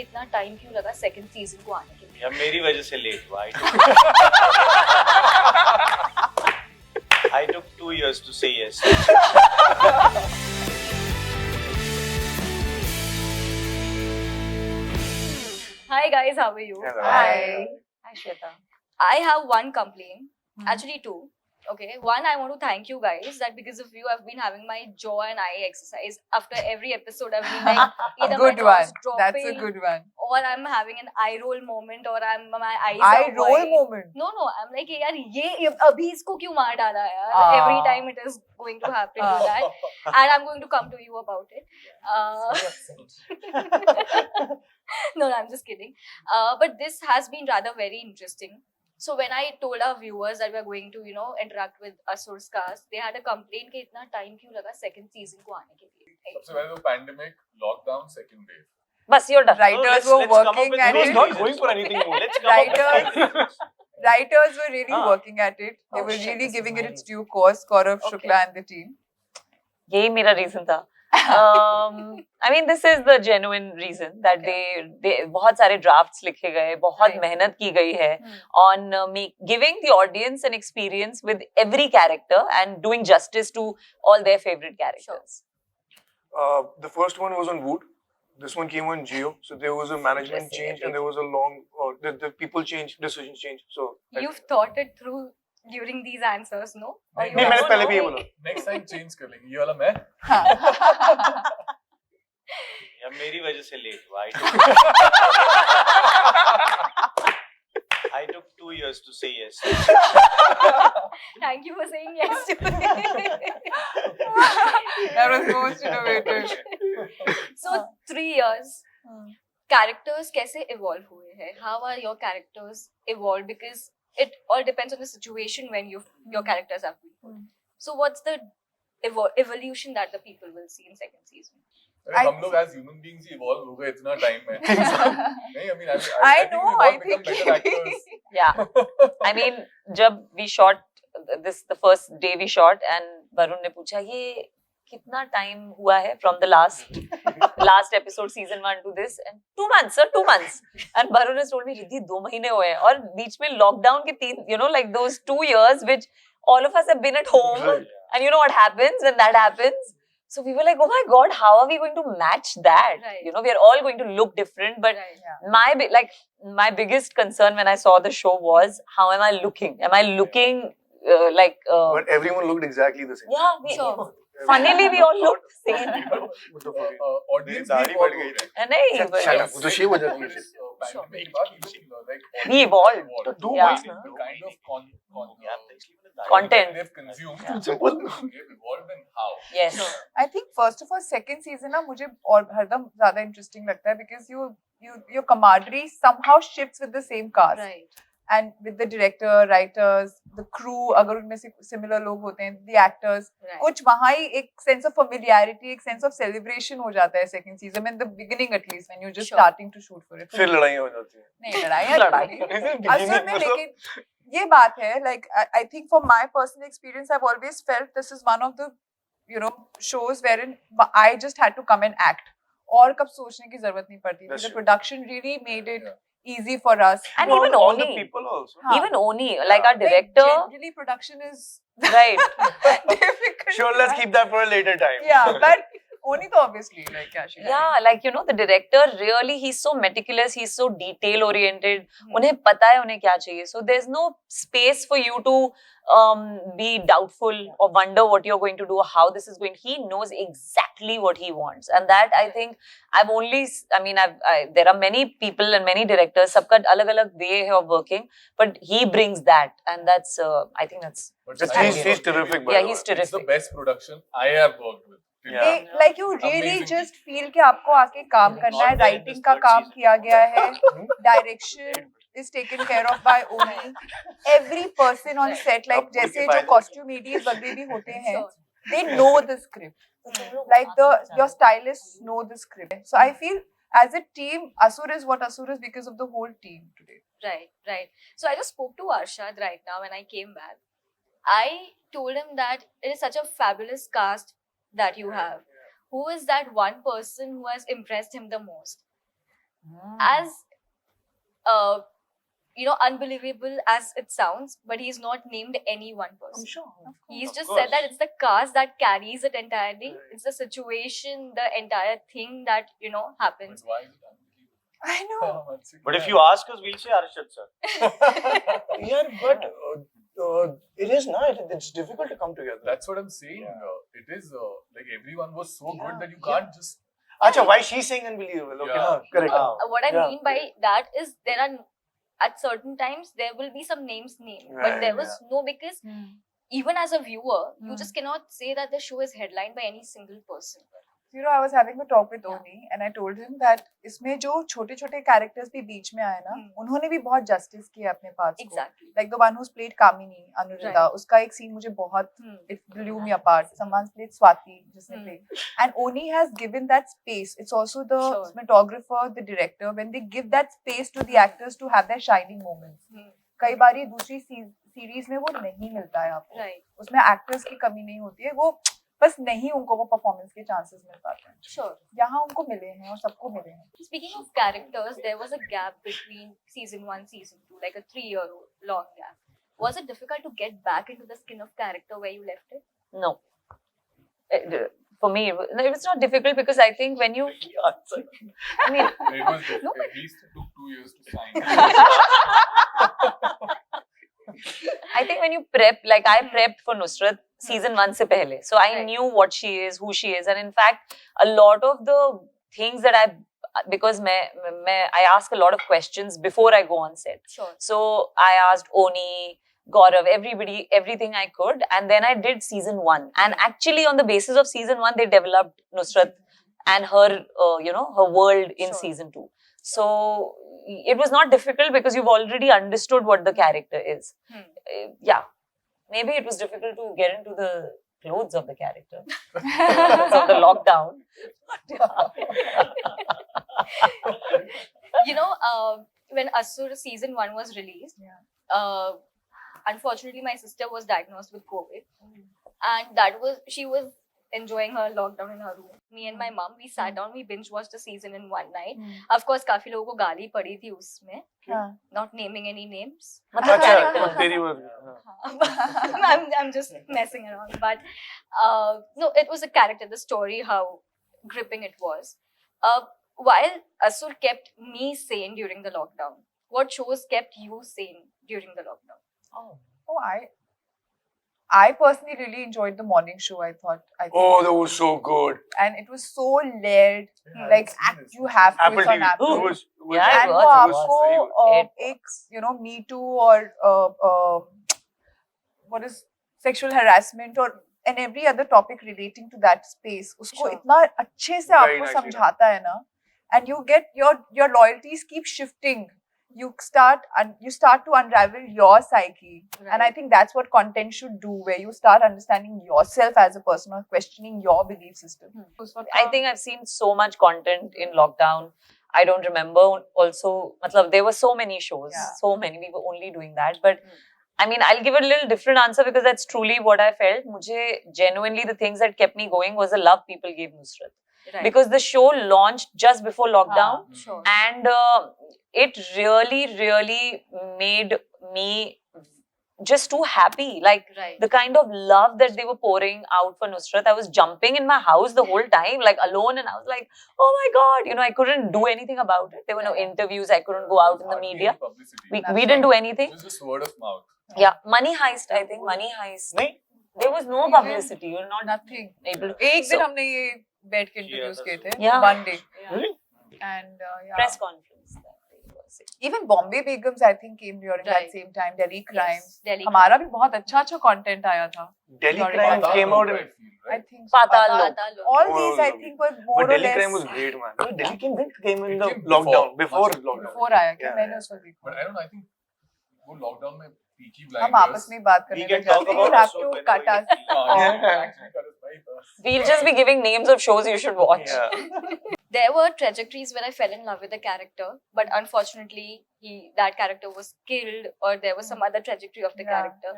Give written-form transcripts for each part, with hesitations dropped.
इतना टाइम क्यों लगा सेकंड सीजन को आने के लिए? यार मेरी वजह से लेट हुआ. I took 2 years to say yes. Hi guys, how are you? Hello. Hi. Hi, Shweta. I have one complaint, actually two. Okay, one, I want to thank you guys that because of you, I've been having my jaw and eye exercise. After every episode, I've been like, either Good my jaw's one. dropping, That's a good one. or I'm having an eye roll moment, or my eyes Eye are roll wide. moment. No, I'm like, yaar, ye abhi isko kyun maar dala yaar? Ah. Every time it is going to happen to that, and I'm going to come to you about it. No, I'm just kidding. But this has been rather very interesting. So when I told our viewers that we are going to, interact with Asur's cast, they had a complaint कि इतना time क्यों लगा second season को आने के लिए. सबसे पहले तो pandemic, lockdown, second wave. Bas, you're done. No, Writers let's were come up working with at those it. not going for anything more. Let's come up with Writers, writers were really working at it. They Oh, were shit, really this giving is it my its due course, Gaurav, Okay. Shukla and the team. यही मेरा reason था. I mean, this is the genuine reason that they बहुत सारे drafts लिखे गए, बहुत Right. मेहनत की गई है on giving the audience an experience with every character and doing justice to all their favorite characters. The first one was on Wood. This one came on Geo. So there was a management Interesting, change and there was a long, the people changed, decisions changed. So You've thought it through during these answers, no? Or you नहीं have मैंने no पहले भी ये way? बोला. Next time change कर लेंगे. ये वाला मैं. यार मेरी वजह से लेट हुआ. I took 2 years to say yes. Thank you for saying yes to it. That was most innovative. So 3 years. Characters कैसे evolve हुए हैं? How are your characters evolved? Because it all depends on the situation when your characters have been put. So what's the evolution that the people will see in second season? अरे हम लोग as human beings ही evolve हो गए इतना time में. नहीं, I mean, I I think know, we've all I become think. better actors. Yeah. I mean, जब we shot this, the first day we shot, and Barun ने पूछा ये कितना time हुआ है from the last episode season 1 to this, and 2 months, sir, 2 months. And Barun has told me, Ridhi, 2 महीने हुए हैं, और बीच में lockdown के 3, like those 2 years which all of us have been at home, and you know what happens when that happens. So we were like, oh my God, how are we going to match that? Right. We are all going to look different. But Right. my biggest concern when I saw the show was, how am I looking? Am I looking But everyone looked exactly the same. yeah, Sure. funnily we all looked the same. What the fuck? Audience दाढ़ी भी बढ़ evolve गई. हो गए. नहीं, but Shut up. yes, वो तो शेव हो जाती है. Pandemic के बाद even, like, we evolved. तो 2 Yeah. months ना. the kind of Content. content they've consumed. Simple. They've evolved and how. Yes. I think first of all, second season ना मुझे और हरदम ज़्यादा interesting लगता है because your camaraderie somehow shifts with the same cast. Right. And with the director, writers, the crew, अगर उनमें से similar लोग होते हैं, the actors, Right. कुछ वहाँ ही एक sense of familiarity, एक sense of celebration हो जाता है second season में, in the beginning at least, when you're just Sure. starting to shoot for it. फिर लड़ाइयाँ हो जाती हैं. नहीं लड़ाइयाँ लड़ाई. असल में लेकिन ये बात है, like I think for my personal experience, I've always felt this is one of the shows wherein I just had to come and act. और कब सोचने की जरूरत नहीं पड़ती थी. That's The true. production really made it easy for us. And All- even all the Oni, people also. हाँ. even Oni, like our Like, director, generally production is right? difficult. Sure, let's keep that for a later time. Yeah, but only तो obviously like क्या she Yeah, like the director really, he's so meticulous, he's so detail oriented. उन्हें पता है उन्हें क्या चाहिए. So there's no space for you to be doubtful or wonder what you're going to do, how this is going. He knows exactly what he wants, and that I think there are many people and many directors. सबका अलग-अलग way of working, but he brings that, and that's I think that's. But He's terrific. by Yeah, the he's way. It's the terrific. best production I have worked with. Yeah. like you really Amazing. just feel कि आपको आके काम करना है. Not there in Writing this का third काम season. किया गया है. Direction is taken care of by Oni. Every person on set, like अब जैसे उनके जो फायदे- costume ADs वगैरह भी होते हैं, they know the script. Like your stylists know the script. So I feel as a team, Asur is what Asur is because of the whole team today. Right. So I just spoke to Arshad right now when I came back. I told him that it is such a fabulous cast that you have. Who is that one person who has impressed him the most? as unbelievable as it sounds, but he's not named any one person. I'm sure. He's Of just course. said that it's the cast that carries it entirely. It's the situation, the entire thing that happens. But why is it unbelievable? I know. But if you ask us, we'll say Arshad sir. Yeah, but it is not. It's difficult to come together. That's what I'm saying. It is like everyone was so Yeah, good that you can't just. Acha, why she's saying unbelievable? Okay, Yeah. correct. Wow. What I Yeah. mean by that is there are at certain times there will be some names named, but Right, there was no, because even as a viewer, you Hmm. just cannot say that the show is headlined by any single person. I was having a talk with Oni and I told him that इसमें जो छोटे-छोटे characters भी बीच में आए ना, उन्होंने भी बहुत justice किया अपने parts को. Exactly. Like the one who's played Kamini, Anupriya, Right. उसका एक scene मुझे बहुत it blew me apart. Someone's played Swati, जिसने played. And Oni has given that space. It's also the Sure. cinematographer, the director, when they give that space to the actors to have their shining moments. कई बार ये दूसरी series में वो नहीं मिलता है आपको. Right. उसमें एक्टर्स की कमी नहीं होती है, वो बस नहीं उनको वो परफॉर्मेंस के चांसेस मिल पाते हैं. Sure. यहाँ उनको मिले हैं और सबको मिले हैं. Speaking of characters, there was a gap between season 1, season 2, like a 3-year long gap. Was it difficult to get back into the skin of character where you left it? No. For me, it was not difficult because I think when you, I mean, It was just, No, at least it took 2 years to sign. I think when you prep, like I prepped for Nusrat season 1 se pehle. So I Right. knew what she is, who she is. And in fact, a lot of the things that because I ask a lot of questions before I go on set. Sure. So I asked Oni, Gaurav, everybody, everything I could. And then I did season 1. And actually on the basis of season 1, they developed Nusrat and her, her world in Sure. season 2. So it was not difficult because you've already understood what the character is. Yeah. Maybe it was difficult to get into the clothes of the character because of the lockdown. When Asur season 1 was released, unfortunately my sister was diagnosed with COVID, and she was enjoying her lockdown in her room. Me and my mom, we sat down, we binge watched the season in one night. Of course, काफी लोगों को गाली पड़ी थी उसमें. Not naming any names. Characters. तेरी बात. I'm just messing around, but no, it was a character, the story, how gripping it was. While Asur kept me sane during the lockdown, what shows kept you sane during the lockdown? I personally really enjoyed the morning show. I thought. Oh, that was so good. And it was so layered. Yeah, Like I've seen you have to. Apple It's on TV. Apple. It was Yeah, And it वो was आपको very good. एक Me Too or what is sexual harassment or and every other topic relating to that space उसको Sure. इतना अच्छे से Very आपको nicely समझाता है ना, and you get your loyalties keep shifting. You start to unravel your psyche, and I think that's what content should do, where you start understanding yourself as a person or questioning your belief system. I think I've seen so much content in lockdown. I don't remember also, there were so many shows, Yeah. so many, we were only doing that. But I mean, I'll give a little different answer because that's truly what I felt. Genuinely, the things that kept me going was the love people gave Nusrat. Right. Because the show launched just before lockdown. Sure. And it really made me just too happy. Like Right. the kind of love that they were pouring out for Nusrat. I was jumping in my house the whole time, like alone, and I was like, oh my God, I couldn't do anything about it. There were no interviews, I couldn't go out in the Hardly media. any publicity. We didn't do anything. It was just word of mouth. Yeah, Money Heist, I think. Money Heist. नहीं? There was no publicity. You're not Nothing. able to. एक दिन So, हमने ये बैठ के introduce किए थे. Yeah. One day. Really? And yeah. press conference. That was it. Even Bombay Begums, I think, came during that Right. same time. Delhi Crimes. Yes, Delhi हमारा भी बहुत अच्छा content आया था. Delhi Sorry, Crime Patal came out I in. feel, I right? think so. Patal Patal. Lok. Patal Lok. All Oh, these, I lovely. think, were more But or Delhi less Crime was great, man. No, Delhi came in It the came lockdown. before. Before lockdown. before आया क्या? Yeah, मैंने yeah. उस वक्त देखा. But I don't know, I think वो lockdown में Peaky हम Blinders. आपस में ही बात We करने can लग talk जाते हैं. about You have Asur to whenever cut you us. feel. Actually cut us right off. We'll just be giving names of shows you should watch. Yeah. There were trajectories where I fell in love with a character, but unfortunately, that character was killed, or there was some other trajectory of the character.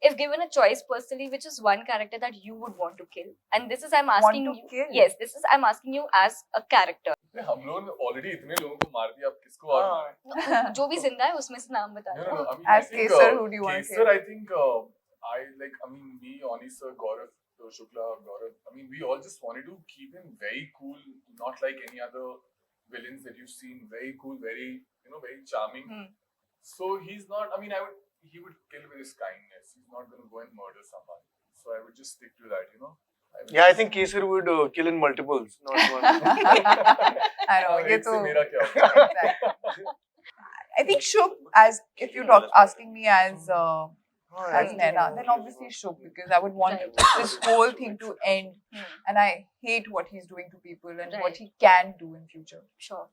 if given a choice personally, which is one character that you would want to kill? And this is I'm asking Want to you. kill? Yes, this is I'm asking you as a character. हम लोगों ने already इतने लोगों को मार दिया, अब किसको और मारें? जो भी जिंदा है उसमें से नाम बता No, दो. no, I mean, As I think, Kesar, who do you want to Kesar, kill? I think, I mean, me, Oni sir, Gaurav, Shukla, Gaurav, I mean, we all just wanted to keep him very cool, not like any other villains that you've seen, very cool, very, very charming. So he's not, I mean, he would kill with his kindness. He's not going to go and murder someone. So I would just stick to that. Yeah, I think Kesar would kill in multiples, not one. I know. ये एक से तो मेरा क्या होगा? exactly. I think Shubh, as if you're asking me as Naina, then obviously Shubh, because I would want this whole thing to end, and I hate what he's doing to people and what he can do in future. Sure.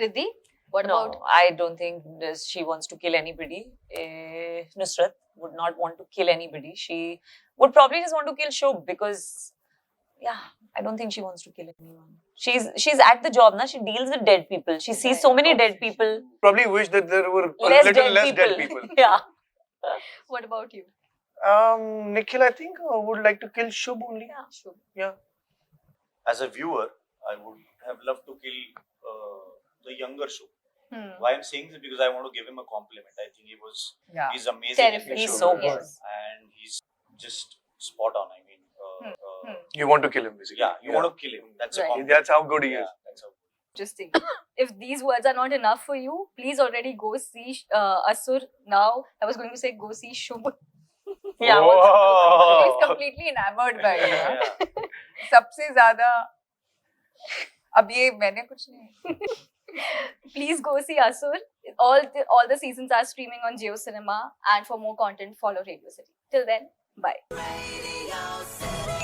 Ridhi, what No, about? I don't think she wants to kill anybody. Nusrat would not want to kill anybody. She would probably just want to kill Shubh because, I don't think she wants to kill anyone. She's at the job, na. She deals with dead people. She sees so many dead people. Probably wish that there were a Less little dead less people. dead people. Yeah. What about you? Nikhil, I think would like to kill Shubh only. Yeah, Shubh. Yeah. As a viewer, I would have loved to kill the younger Shubh. Why I'm saying this because I want to give him a compliment. I think he's amazing. Terrific. in He's Shubh. so good. Yes. And he's just spot on. I mean, You want to kill him, basically. yeah, you want to kill him. That's a Right. compliment. That's how good he is. That's how. Interesting. If these words are not enough for you, please already go see Asur now. I was going to say go see Shubh. Yeah. Oh. He's completely enamored by you. Yeah. सबसे ज़्यादा अब ये मैंने कुछ नहीं. Please go see Asur. All the seasons are streaming on Jio Cinema, and for more content, follow Radio City. Till then, bye. Radio City.